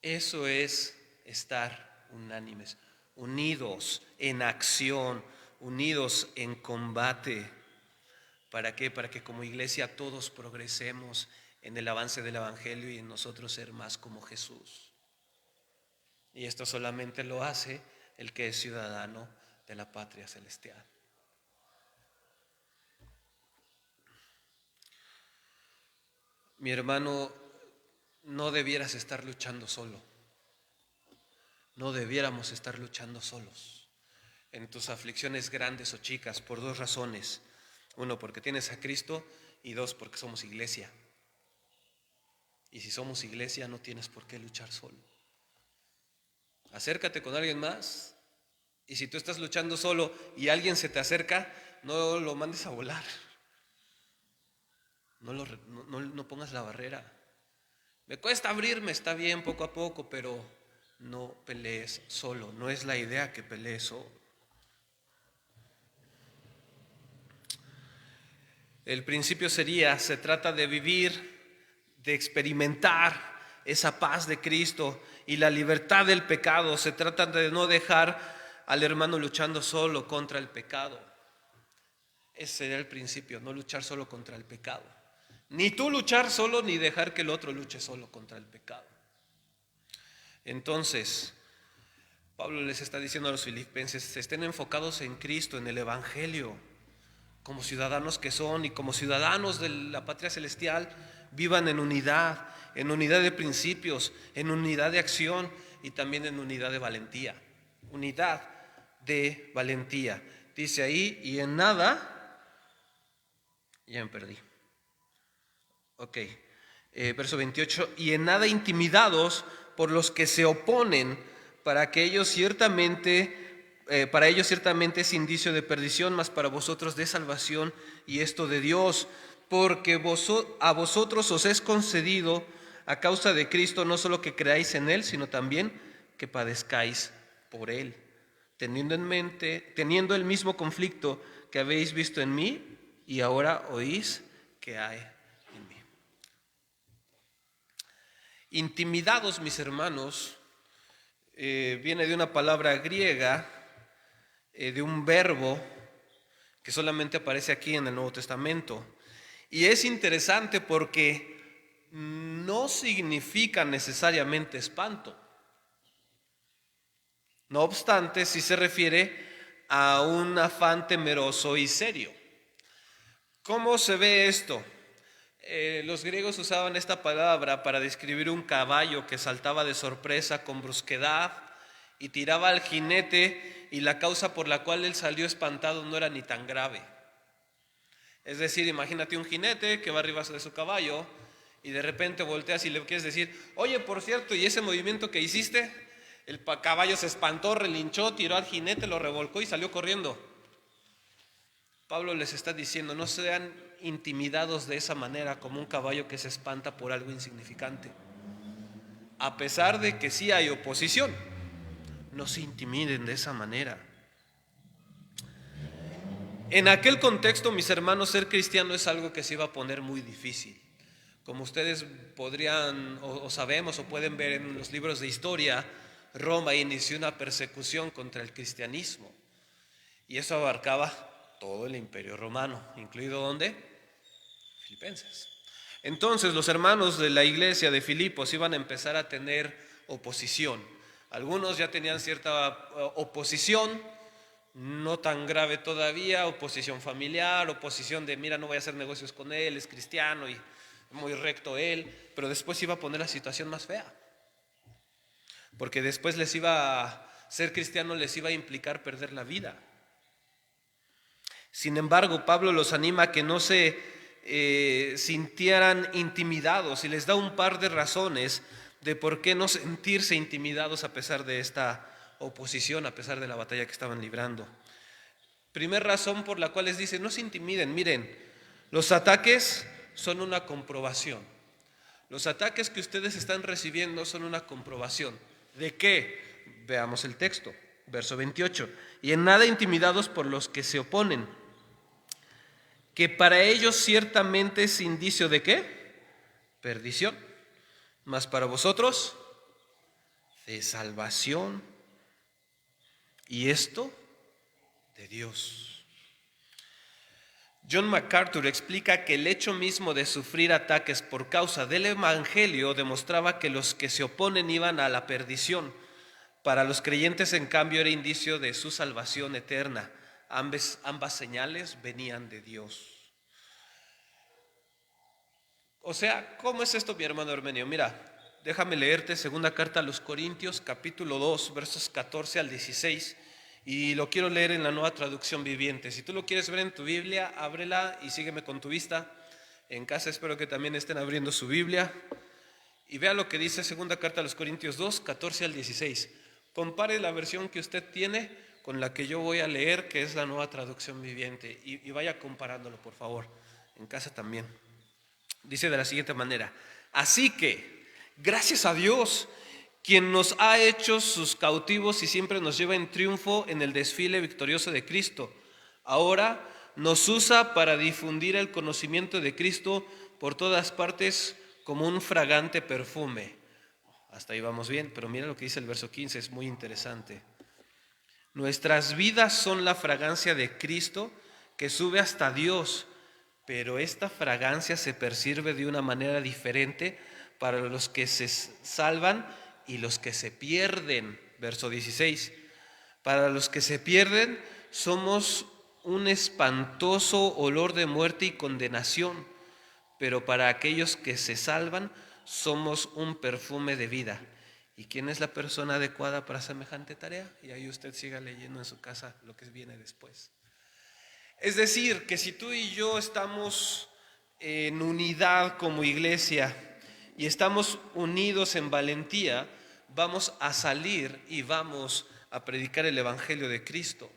Eso es estar unánimes, unidos en acción, unidos en combate. ¿Para qué? Para que como iglesia todos progresemos en el avance del Evangelio y en nosotros ser más como Jesús. Y esto solamente lo hace el que es ciudadano de la patria celestial. Mi hermano, no debieras estar luchando solo. No debiéramos estar luchando solos en tus aflicciones grandes o chicas por dos razones. Uno, porque tienes a Cristo, y dos, porque somos iglesia. Y si somos iglesia, no tienes por qué luchar solo. Acércate con alguien más, y si tú estás luchando solo y alguien se te acerca, no lo mandes a volar. No pongas la barrera. Me cuesta abrirme, está bien, poco a poco, pero no pelees solo. No es la idea que pelees solo. El principio sería, se trata de vivir, de experimentar esa paz de Cristo y la libertad del pecado. Se trata de no dejar al hermano luchando solo contra el pecado. Ese sería el principio, no luchar solo contra el pecado. Ni tú luchar solo, ni dejar que el otro luche solo contra el pecado. Entonces, Pablo les está diciendo a los filipenses, estén enfocados en Cristo, en el Evangelio, como ciudadanos que son y como ciudadanos de la patria celestial, vivan en unidad de principios, en unidad de acción y también en unidad de valentía. Unidad de valentía. Dice ahí, y en nada, ya me perdí. Ok, verso 28, y en nada intimidados por los que se oponen, para ellos ciertamente es indicio de perdición, mas para vosotros de salvación, y esto de Dios, porque a vosotros os es concedido a causa de Cristo no solo que creáis en Él, sino también que padezcáis por Él, teniendo el mismo conflicto que habéis visto en mí y ahora oís que hay en mí. Intimidados, mis hermanos, viene de una palabra griega, de un verbo que solamente aparece aquí en el Nuevo Testamento. Y es interesante porque no significa necesariamente espanto. No obstante, sí se refiere a un afán temeroso y serio. ¿Cómo se ve esto? Los griegos usaban esta palabra para describir un caballo que saltaba de sorpresa con brusquedad y tiraba al jinete, y la causa por la cual él salió espantado no era ni tan grave. Es decir, imagínate un jinete que va arriba de su caballo y de repente volteas y le quieres decir: oye, por cierto, ¿y ese movimiento que hiciste? El caballo se espantó, relinchó, tiró al jinete, lo revolcó y salió corriendo. Pablo les está diciendo: no sean intimidados de esa manera, como un caballo que se espanta por algo insignificante. A pesar de que sí hay oposición, no se intimiden de esa manera. En aquel contexto, mis hermanos, ser cristiano es algo que se iba a poner muy difícil. Como ustedes podrían o sabemos o pueden ver en los libros de historia, Roma inició una persecución contra el cristianismo, y eso abarcaba todo el imperio romano, incluido ¿dónde? Filipenses. Entonces los hermanos de la iglesia de Filipos iban a empezar a tener oposición. Algunos ya tenían cierta oposición, no tan grave todavía, oposición familiar, oposición de: mira, no voy a hacer negocios con él, es cristiano y muy recto él. Pero después iba a poner la situación más fea, porque después ser cristiano les iba a implicar perder la vida. Sin embargo, Pablo los anima a que no se sintieran intimidados, y les da un par de razones de por qué no sentirse intimidados a pesar de esta oposición, a pesar de la batalla que estaban librando. Primera razón por la cual les dice: no se intimiden. Miren, los ataques son una comprobación. Los ataques que ustedes están recibiendo son una comprobación. ¿De qué? Veamos el texto, verso 28. Y en nada intimidados por los que se oponen, que para ellos ciertamente es indicio ¿de qué? Perdición, mas para vosotros de salvación, y esto de Dios. John MacArthur explica que el hecho mismo de sufrir ataques por causa del evangelio demostraba que los que se oponen iban a la perdición. Para los creyentes, en cambio, era indicio de su salvación eterna. Ambas señales venían de Dios. O sea, ¿cómo es esto, mi hermano Hermenio? Mira, déjame leerte segunda carta a los Corintios, capítulo 2, versos 14 al 16, y lo quiero leer en la Nueva Traducción Viviente. Si tú lo quieres ver en tu Biblia, ábrela y sígueme con tu vista. En casa espero que también estén abriendo su Biblia, y vea lo que dice segunda carta a los Corintios 2, 14 al 16. Compare la versión que usted tiene con la que yo voy a leer, que es la Nueva Traducción Viviente, y vaya comparándolo, por favor, en casa también. Dice de la siguiente manera: así que, gracias a Dios, quien nos ha hecho sus cautivos y siempre nos lleva en triunfo en el desfile victorioso de Cristo, ahora nos usa para difundir el conocimiento de Cristo por todas partes como un fragante perfume. Hasta ahí vamos bien, pero mira lo que dice el verso 15, es muy interesante. Nuestras vidas son la fragancia de Cristo que sube hasta Dios, pero esta fragancia se percibe de una manera diferente para los que se salvan y los que se pierden. Verso 16. Para los que se pierden somos un espantoso olor de muerte y condenación, pero para aquellos que se salvan somos un perfume de vida. ¿Y quién es la persona adecuada para semejante tarea? Y ahí usted siga leyendo en su casa lo que viene después. Es decir, que si tú y yo estamos en unidad como iglesia y estamos unidos en valentía, vamos a salir y vamos a predicar el evangelio de Cristo.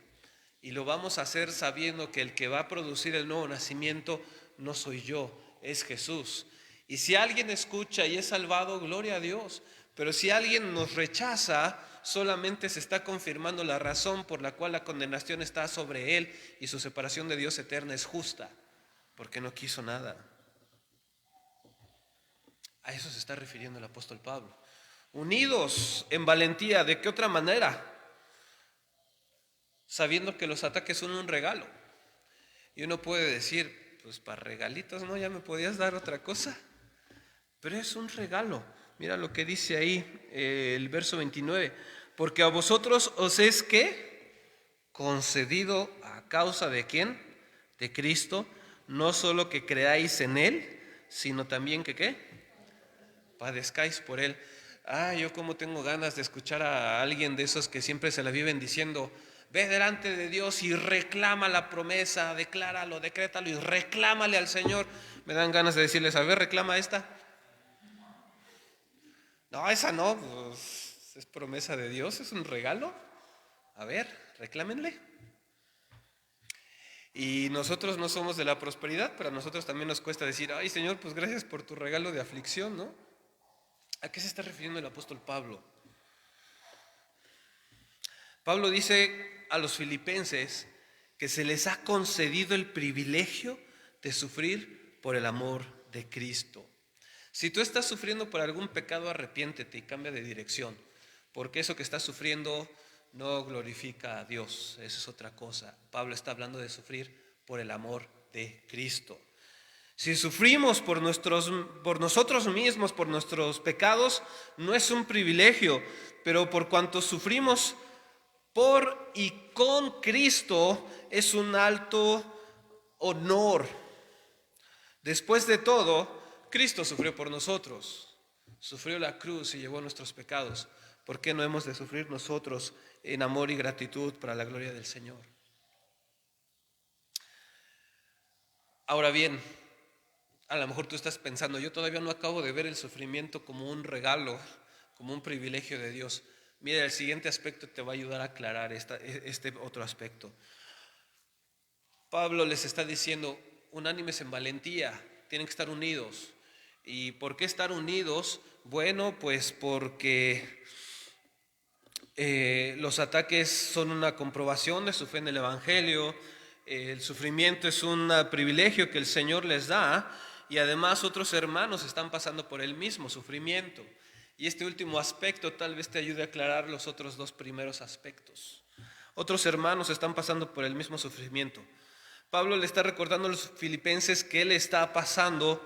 Y lo vamos a hacer sabiendo que el que va a producir el nuevo nacimiento no soy yo, es Jesús. Y si alguien escucha y es salvado, gloria a Dios. Pero si alguien nos rechaza, solamente se está confirmando la razón por la cual la condenación está sobre él y su separación de Dios eterna es justa, porque no quiso nada. A eso se está refiriendo el apóstol Pablo. Unidos en valentía, ¿de qué otra manera? Sabiendo que los ataques son un regalo. Y uno puede decir, pues para regalitos, ¿no? Ya me podías dar otra cosa. Pero es un regalo. Mira lo que dice ahí el verso 29. Porque a vosotros os es ¿qué? Concedido a causa de ¿quién? De Cristo. No solo que creáis en Él, sino también que ¿qué? Padezcáis por Él. Yo como tengo ganas de escuchar a alguien de esos que siempre se la viven diciendo, ve delante de Dios y reclama la promesa, decláralo, decrétalo y reclámale al Señor. Me dan ganas de decirles, a ver, reclama esta. No, esa no, pues es promesa de Dios, es un regalo. A ver, reclámenle. Y nosotros no somos de la prosperidad, pero a nosotros también nos cuesta decir, ay Señor, pues gracias por tu regalo de aflicción, ¿no? ¿A qué se está refiriendo el apóstol Pablo? Pablo dice a los filipenses que se les ha concedido el privilegio de sufrir por el amor de Cristo. Si tú estás sufriendo por algún pecado, arrepiéntete y cambia de dirección, porque eso que estás sufriendo no glorifica a Dios, eso es otra cosa. Pablo está hablando de sufrir por el amor de Cristo. Si sufrimos por nosotros mismos, por nuestros pecados, no es un privilegio, pero por cuanto sufrimos por y con Cristo, es un alto honor. Después de todo, Cristo sufrió por nosotros, sufrió la cruz y llevó nuestros pecados. ¿Por qué no hemos de sufrir nosotros en amor y gratitud para la gloria del Señor? Ahora bien, a lo mejor tú estás pensando, yo todavía no acabo de ver el sufrimiento como un regalo, como un privilegio de Dios. Mira, el siguiente aspecto te va a ayudar a aclarar este otro aspecto. Pablo les está diciendo, unánimes en valentía, tienen que estar unidos. ¿Y por qué estar unidos? Bueno, pues porque los ataques son una comprobación de su fe en el Evangelio, el sufrimiento es un privilegio que el Señor les da y además otros hermanos están pasando por el mismo sufrimiento. Y este último aspecto tal vez te ayude a aclarar los otros dos primeros aspectos. Otros hermanos están pasando por el mismo sufrimiento. Pablo le está recordando a los filipenses que él está pasando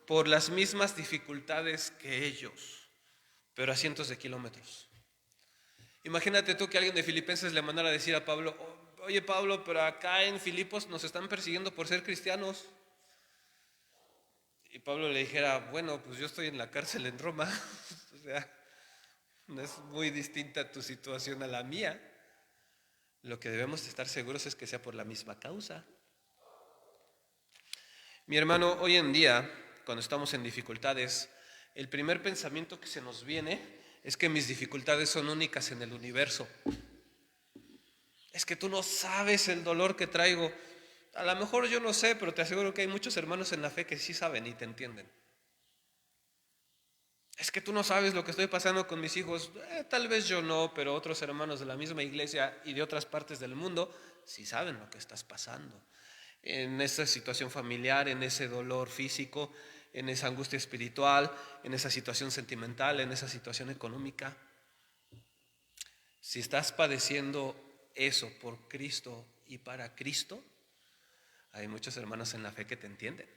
por las mismas dificultades que ellos, pero a cientos de kilómetros. Imagínate tú que alguien de Filipenses le mandara a decir a Pablo, oye Pablo, pero acá en Filipos nos están persiguiendo por ser cristianos. Y Pablo le dijera, bueno, pues yo estoy en la cárcel en Roma. O sea, no es muy distinta tu situación a la mía. Lo que debemos estar seguros es que sea por la misma causa. Mi hermano, hoy en día, cuando estamos en dificultades, el primer pensamiento que se nos viene es que mis dificultades son únicas en el universo. Es que tú no sabes el dolor que traigo. A lo mejor yo no sé, pero te aseguro que hay muchos hermanos en la fe que sí saben y te entienden. Es que tú no sabes lo que estoy pasando con mis hijos. Tal vez yo no, pero otros hermanos de la misma iglesia y de otras partes del mundo sí saben lo que estás pasando. En esa situación familiar, en ese dolor físico, en esa angustia espiritual, en esa situación sentimental, en esa situación económica. Si estás padeciendo eso por Cristo y para Cristo, hay muchos hermanos en la fe que te entienden.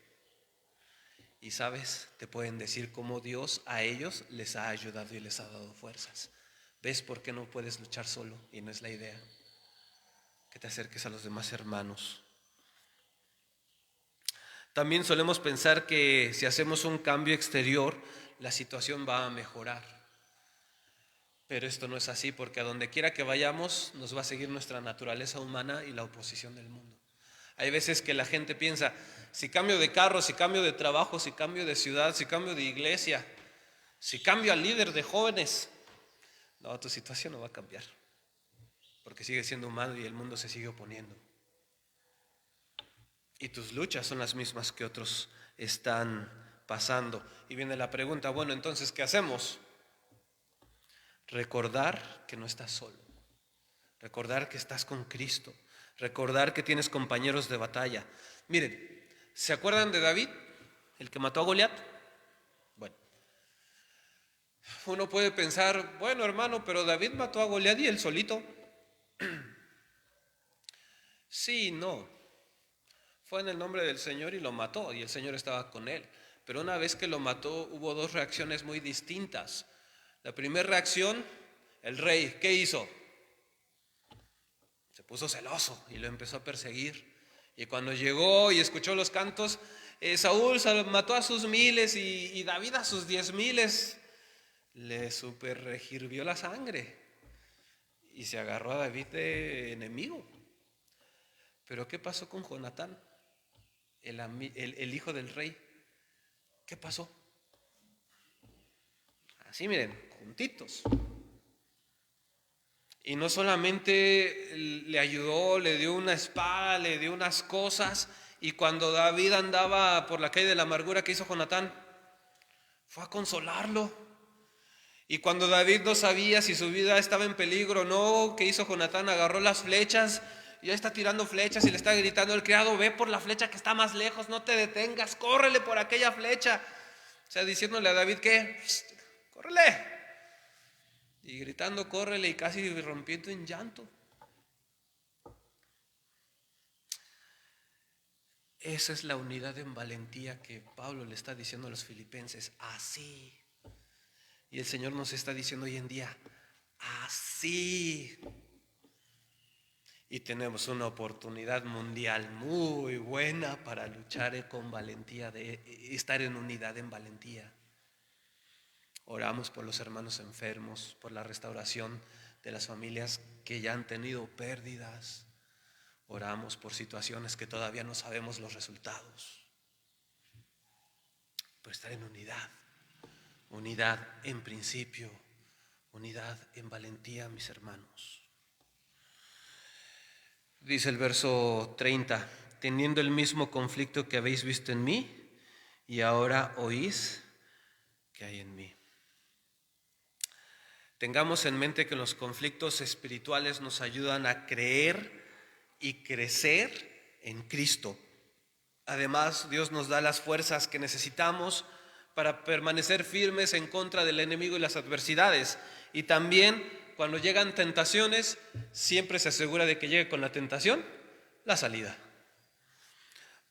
Y sabes, te pueden decir cómo Dios a ellos les ha ayudado y les ha dado fuerzas. ¿Ves por qué no puedes luchar solo? Y no es la idea que te acerques a los demás hermanos. También solemos pensar que si hacemos un cambio exterior, la situación va a mejorar. Pero esto no es así, porque a donde quiera que vayamos nos va a seguir nuestra naturaleza humana y la oposición del mundo. Hay veces que la gente piensa, si cambio de carro, si cambio de trabajo, si cambio de ciudad, si cambio de iglesia, si cambio al líder de jóvenes, no, tu situación no va a cambiar, porque sigue siendo humano y el mundo se sigue oponiendo. Y tus luchas son las mismas que otros están pasando. Y viene la pregunta, bueno, entonces, ¿qué hacemos? Recordar que no estás solo. Recordar que estás con Cristo. Recordar que tienes compañeros de batalla. Miren, ¿se acuerdan de David, el que mató a Goliat? Bueno, Uno puede pensar, bueno hermano, pero David mató a Goliat y él solito. Sí, no. Fue en el nombre del Señor y lo mató, y el Señor estaba con él. Pero una vez que lo mató, hubo dos reacciones muy distintas. La primera reacción, el rey, ¿qué hizo? Se puso celoso y lo empezó a perseguir. Y cuando llegó y escuchó los cantos, Saúl mató a sus miles y David a sus 10,000. Le super regirvió la sangre y se agarró a David de enemigo. Pero ¿qué pasó con Jonatán, el hijo del rey? ¿Qué pasó? Así miren, juntitos. Y no solamente le ayudó, le dio una espada, le dio unas cosas. Y cuando David andaba por la calle de la amargura, ¿qué hizo Jonatán? Fue a consolarlo. Y cuando David no sabía si su vida estaba en peligro o no, ¿qué hizo Jonatán? Agarró las flechas y ya está tirando flechas y le está gritando al criado: ve por la flecha que está más lejos, no te detengas, córrele por aquella flecha. O sea, diciéndole a David que, córrele. Y gritando, córrele, y casi rompiendo en llanto. Esa es la unidad en valentía que Pablo le está diciendo a los filipenses. Así. Y el Señor nos está diciendo hoy en día, así. Y tenemos una oportunidad mundial muy buena para luchar con valentía, de estar en unidad en valentía. Oramos por los hermanos enfermos, por la restauración de las familias que ya han tenido pérdidas. Oramos por situaciones que todavía no sabemos los resultados. Pero estar en unidad, unidad en principio, unidad en valentía, mis hermanos. Dice el verso 30, teniendo el mismo conflicto que habéis visto en mí y ahora oís que hay en mí. Tengamos en mente que los conflictos espirituales nos ayudan a creer y crecer en Cristo. Además, Dios nos da las fuerzas que necesitamos para permanecer firmes en contra del enemigo y las adversidades. Y también, cuando llegan tentaciones, siempre se asegura de que llegue con la tentación la salida.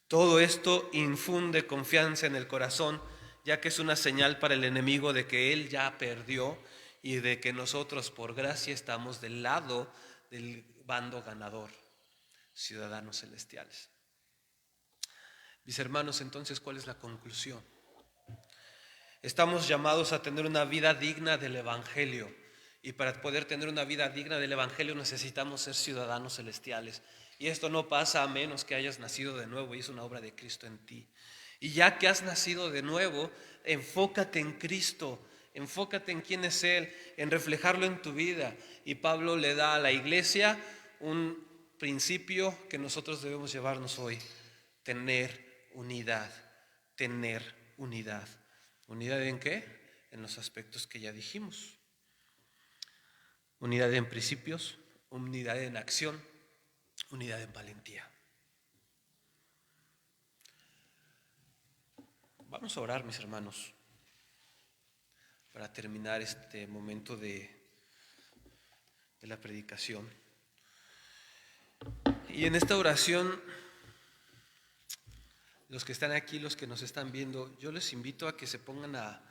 Todo esto infunde confianza en el corazón, ya que es una señal para el enemigo de que él ya perdió y de que nosotros por gracia estamos del lado del bando ganador, ciudadanos celestiales. Mis hermanos, entonces, ¿cuál es la conclusión? Estamos llamados a tener una vida digna del Evangelio, y para poder tener una vida digna del Evangelio necesitamos ser ciudadanos celestiales. Y esto no pasa a menos que hayas nacido de nuevo, y es una obra de Cristo en ti. Y ya que has nacido de nuevo, enfócate en Cristo, enfócate en quién es Él, en reflejarlo en tu vida. Y Pablo le da a la iglesia un principio que nosotros debemos llevarnos hoy: tener unidad, tener unidad. ¿Unidad en qué? En los aspectos que ya dijimos. Unidad en principios, unidad en acción, unidad en valentía. Vamos a orar, mis hermanos, para terminar este momento de la predicación. Y en esta oración, los que están aquí, los que nos están viendo, yo les invito a que se pongan a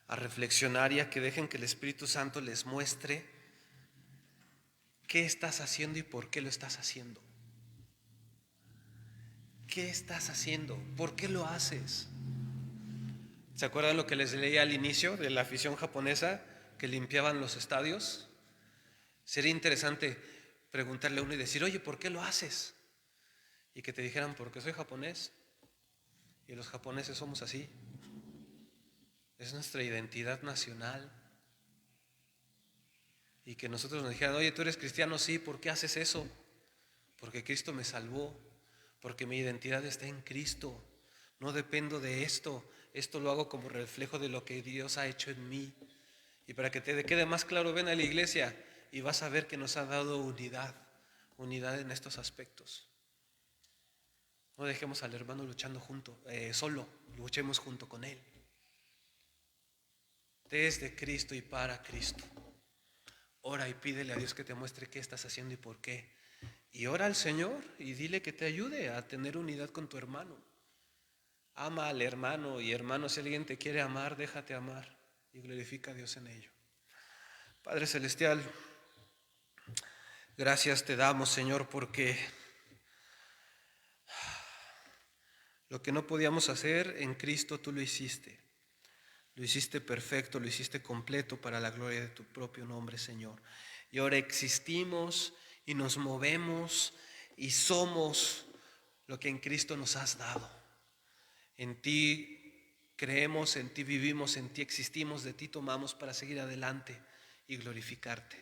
reflexionar y a que dejen que el Espíritu Santo les muestre qué estás haciendo y por qué lo estás haciendo. ¿Qué estás haciendo? ¿Por qué lo haces? ¿Se acuerdan lo que les leía al inicio de la afición japonesa que limpiaban los estadios? Sería interesante preguntarle a uno y decir: oye, ¿por qué lo haces? Y que te dijeran: porque soy japonés y los japoneses somos así. Es nuestra identidad nacional. Y que nosotros nos dijeran: oye, ¿tú eres cristiano? Sí. ¿Por qué haces eso? Porque Cristo me salvó, porque mi identidad está en Cristo. No dependo de esto. Esto lo hago como reflejo de lo que Dios ha hecho en mí. Y para que te quede más claro, ven a la iglesia y vas a ver que nos ha dado unidad en estos aspectos. No dejemos al hermano luchando solo, luchemos junto con él. desde Cristo y para Cristo. Ora y pídele a Dios que te muestre qué estás haciendo y por qué. Y ora al Señor y dile que te ayude a tener unidad con tu hermano. Ama al hermano, y hermano, si alguien te quiere amar, déjate amar y glorifica a Dios en ello. Padre Celestial, gracias te damos, Señor, porque lo que no podíamos hacer en Cristo tú lo hiciste. Lo hiciste perfecto, lo hiciste completo para la gloria de tu propio nombre, Señor. Y ahora existimos y nos movemos y somos lo que en Cristo nos has dado. En ti creemos, en ti vivimos, en ti existimos, de ti tomamos para seguir adelante y glorificarte.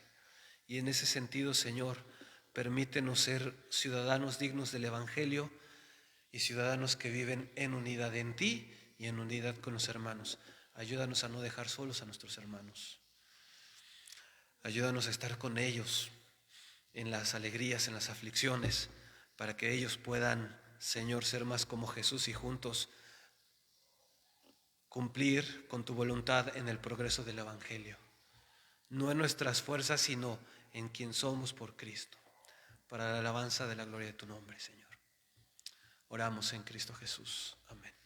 Y en ese sentido, Señor, permítenos ser ciudadanos dignos del Evangelio y ciudadanos que viven en unidad en ti y en unidad con los hermanos. Ayúdanos a no dejar solos a nuestros hermanos. Ayúdanos a estar con ellos en las alegrías, en las aflicciones, para que ellos puedan, Señor, ser más como Jesús y juntos cumplir con tu voluntad en el progreso del Evangelio. No en nuestras fuerzas, sino en quien somos por Cristo, para la alabanza de la gloria de tu nombre, Señor. Oramos en Cristo Jesús. Amén.